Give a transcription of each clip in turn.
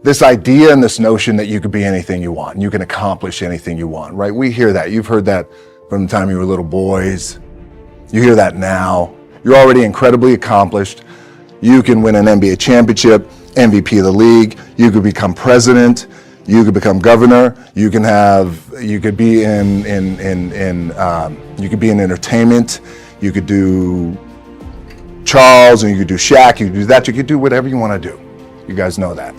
this idea and this notion that you could be anything you want, and you can accomplish anything you want, right? We hear that. You've heard that from the time you were little boys. You hear that now. You're already incredibly accomplished. You can win an NBA championship, MVP of the league. You could become president. You could become governor. You could be in entertainment. You could do Charles, and you could do Shaq. You could do that. You could do whatever you want to do. You guys know that.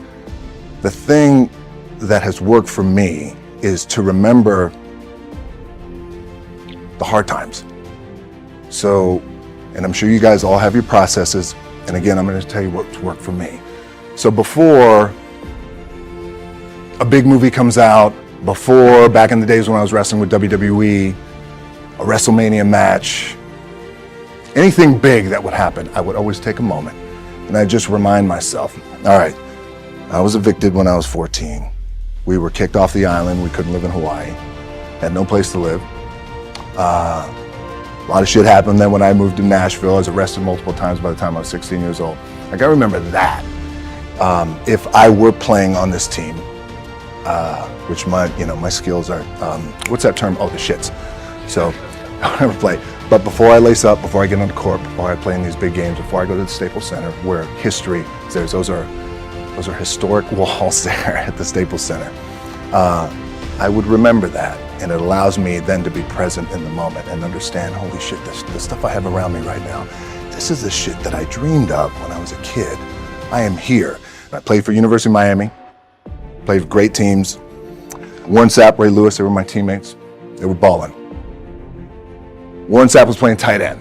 The thing that has worked for me is to remember the hard times. So, and I'm sure you guys all have your processes. And again, I'm going to tell you what's worked for me. So before a big movie comes out, before back in the days when I was wrestling with WWE, a WrestleMania match, anything big that would happen, I would always take a moment and I just remind myself, all right, I was evicted when I was 14. We were kicked off the island. We couldn't live in Hawaii. Had no place to live. A lot of shit happened. Then when I moved to Nashville, I was arrested multiple times by the time I was 16 years old. Like, I remember that. If I were playing on this team, which my skills are, what's that term? Oh, the shits. So I never play. But before I lace up, before I get on the court, before I play in these big games, before I go to the Staples Center, where history is there, those are historic walls there at the Staples Center. I would remember that, and it allows me then to be present in the moment and understand, holy shit, the stuff I have around me right now, this is the shit that I dreamed of when I was a kid. I am here. And I played for University of Miami, played for great teams. Warren Sapp, Ray Lewis, they were my teammates. They were balling. Warren Sapp was playing tight end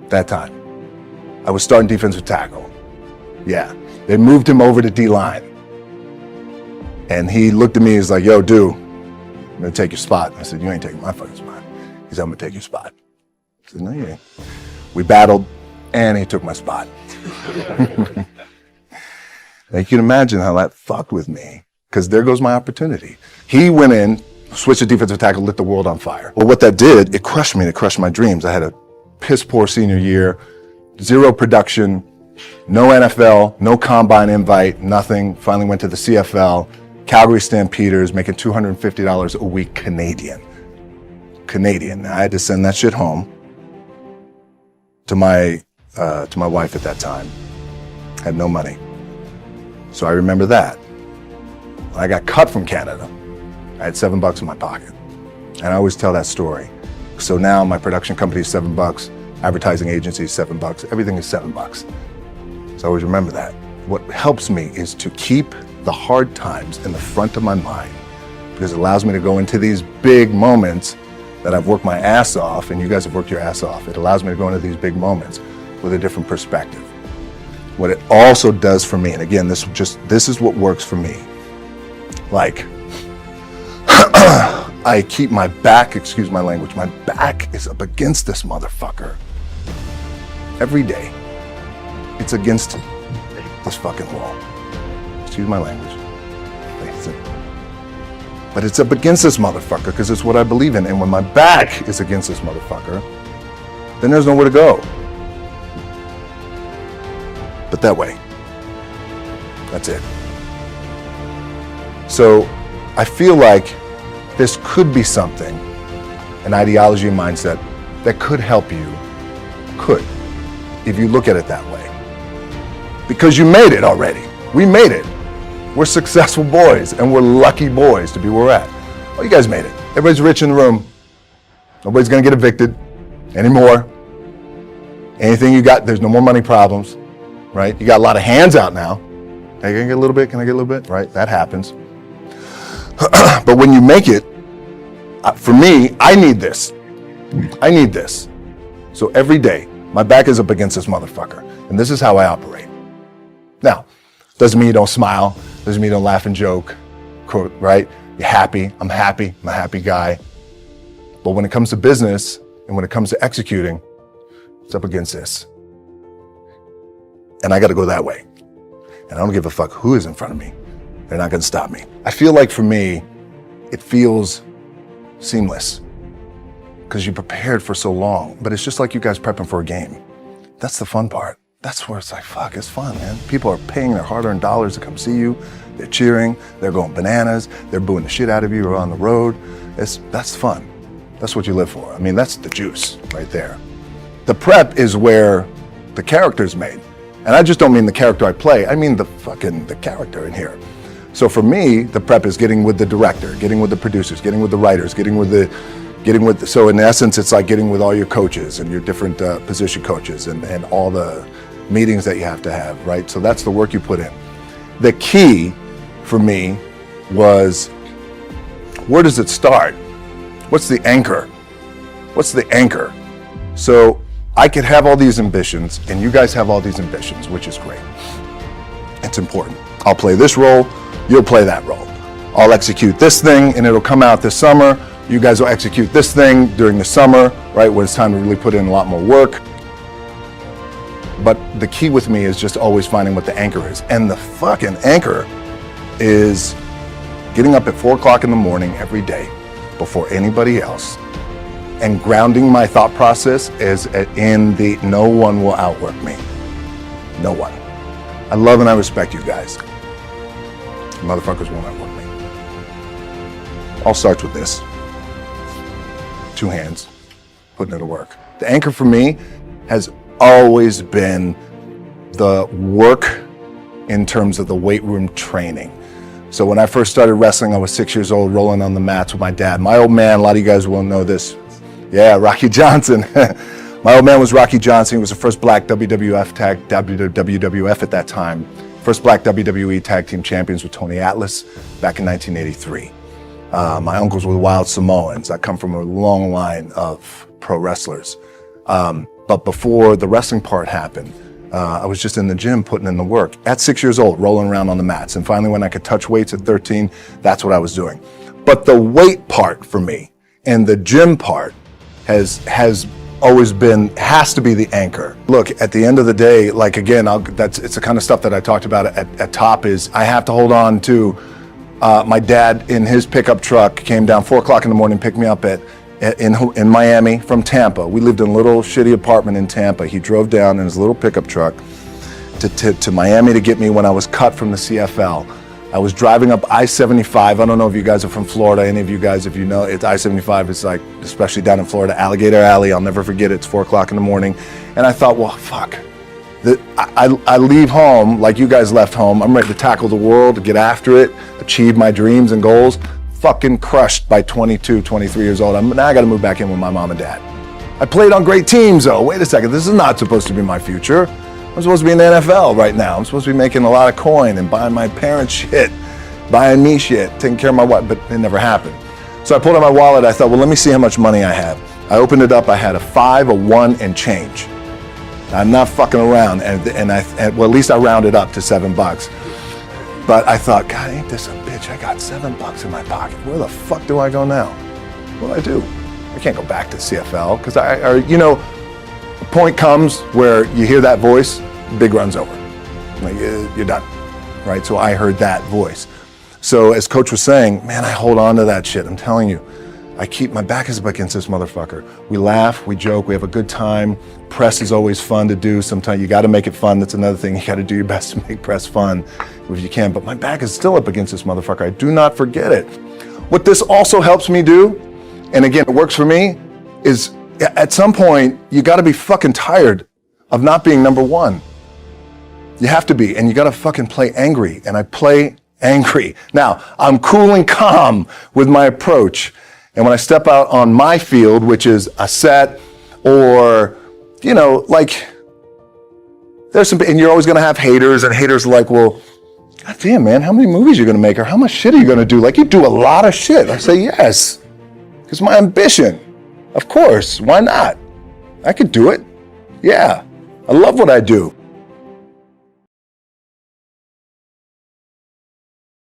that time. I was starting defensive tackle. Yeah, they moved him over to D-line. And he looked at me, he's like, yo, dude, I'm gonna take your spot. I said, you ain't taking my fucking spot. He said, I'm gonna take your spot. I said, no, you ain't. We battled, and he took my spot. Now you can imagine how that fucked with me, because there goes my opportunity. He went in, switched to defensive tackle, lit the world on fire. Well, what that did, it crushed me, it crushed my dreams. I had a piss poor senior year, zero production, no NFL, no combine invite, nothing. Finally went to the CFL. Calgary Stampeders, making $250 a week Canadian. Now, I had to send that shit home to my wife at that time. Had no money. So I remember that. When I got cut from Canada, I had $7 in my pocket. And I always tell that story. So now my production company is $7, advertising agency is $7, everything is $7. So I always remember that. What helps me is to keep the hard times in the front of my mind, because it allows me to go into these big moments that I've worked my ass off, and you guys have worked your ass off. It allows me to go into these big moments with a different perspective. What it also does for me, and again, this is what works for me. Like, I keep my back, excuse my language, my back is up against this motherfucker. Every day, it's against this fucking wall. Excuse my language. But it's up against this motherfucker because it's what I believe in. And when my back is against this motherfucker, then there's nowhere to go. But that way. That's it. So I feel like this could be something, an ideology and mindset that could help you, if you look at it that way. Because you made it already. We made it. We're successful boys, and we're lucky boys to be where we're at. Oh, you guys made it. Everybody's rich in the room. Nobody's gonna get evicted anymore. Anything you got, there's no more money problems, right? You got a lot of hands out now. Hey, can I get a little bit? Can I get a little bit? Right, that happens. But when you make it, for me, I need this. I need this. So every day, my back is up against this motherfucker, and this is how I operate. Now, doesn't mean you don't smile, doesn't mean you don't laugh and joke, right? You're happy, I'm a happy guy. But when it comes to business, and when it comes to executing, it's up against this. And I gotta go that way. And I don't give a fuck who is in front of me. They're not gonna stop me. I feel like for me, it feels seamless because you prepared for so long, but it's just like you guys prepping for a game. That's the fun part. that's where it's like, fuck, it's fun, man. People are paying their hard-earned dollars to come see you. They're cheering, they're going bananas, they're booing the shit out of you or on the road. That's fun. That's what you live for. I mean, that's the juice right there. The prep is where the character's made. And I just don't mean the character I play, I mean the character in here. So for me, the prep is getting with the director, getting with the producers, getting with the writers, so in essence, it's like getting with all your coaches and your different position coaches and all the meetings that you have to have, right? So that's the work you put in. The key for me was, where does it start? What's the anchor? What's the anchor? So I could have all these ambitions and you guys have all these ambitions, which is great. It's important. I'll play this role, you'll play that role. I'll execute this thing and it'll come out this summer. You guys will execute this thing during the summer, right, when it's time to really put in a lot more work. But the key with me is just always finding what the anchor is. And the fucking anchor is getting up at 4 o'clock in the morning every day before anybody else and grounding my thought process is in the no one will outwork me. No one. I love and I respect you guys. Motherfuckers won't outwork me. All starts with this. 2 hands, putting it to work. The anchor for me has always been the work in terms of the weight room training. So when I first started wrestling, I was 6 years old, rolling on the mats with my dad. My old man, a lot of you guys won't know this. Yeah, Rocky Johnson. My old man was Rocky Johnson. He was the first black WWF at that time. First black WWE tag team champions with Tony Atlas back in 1983. My uncles were the Wild Samoans. I come from a long line of pro wrestlers. But before the wrestling part happened, I was just in the gym putting in the work. At 6 years old, rolling around on the mats. And finally, when I could touch weights at 13, that's what I was doing. But the weight part for me and the gym part has always has to be the anchor. Look, at the end of the day, like again, it's the kind of stuff that I talked about at top is I have to hold on to. My dad in his pickup truck came down 4 o'clock in the morning, picked me up in Miami from Tampa. We lived in a little shitty apartment in Tampa. He drove down in his little pickup truck to Miami to get me when I was cut from the CFL. I was driving up I-75. I don't know if you guys are from Florida. Any of you guys, if you know, it's I-75. It's like, especially down in Florida, Alligator Alley. I'll never forget it. It's 4 o'clock in the morning. And I thought, well, fuck. I leave home like you guys left home. I'm ready to tackle the world, to get after it, achieve my dreams and goals. Fucking crushed by 22, 23 years old. Now I got to move back in with my mom and dad. I played on great teams though. Wait a second, this is not supposed to be my future. I'm supposed to be in the NFL right now. I'm supposed to be making a lot of coin and buying my parents shit, buying me shit, taking care of my wife, but it never happened. So I pulled out my wallet. I thought, well, let me see how much money I have. I opened it up. I had a 5, a 1, and change. I'm not fucking around, well, at least I rounded up to $7. But I thought, God, ain't this a bitch? I got $7 in my pocket. Where the fuck do I go now? What do? I can't go back to CFL because the point comes where you hear that voice, big run's over. Like, you're done, right? So I heard that voice. So as Coach was saying, man, I hold on to that shit. I'm telling you, my back is up against this motherfucker. We laugh, we joke, we have a good time. Press is always fun to do. Sometimes you got to make it fun. That's another thing. You got to do your best to make press fun if you can. But my back is still up against this motherfucker. I do not forget it. What this also helps me do, and again, it works for me, is at some point, you got to be fucking tired of not being number one. You have to be, and you got to fucking play angry. And I play angry. Now, I'm cool and calm with my approach. And when I step out on my field, which is a set or, like, there's some, and you're always going to have haters, and haters are like, well, God damn, man, how many movies are you going to make, or how much shit are you going to do? Like, you do a lot of shit. I say, yes, it's my ambition. Of course, why not? I could do it. Yeah, I love what I do.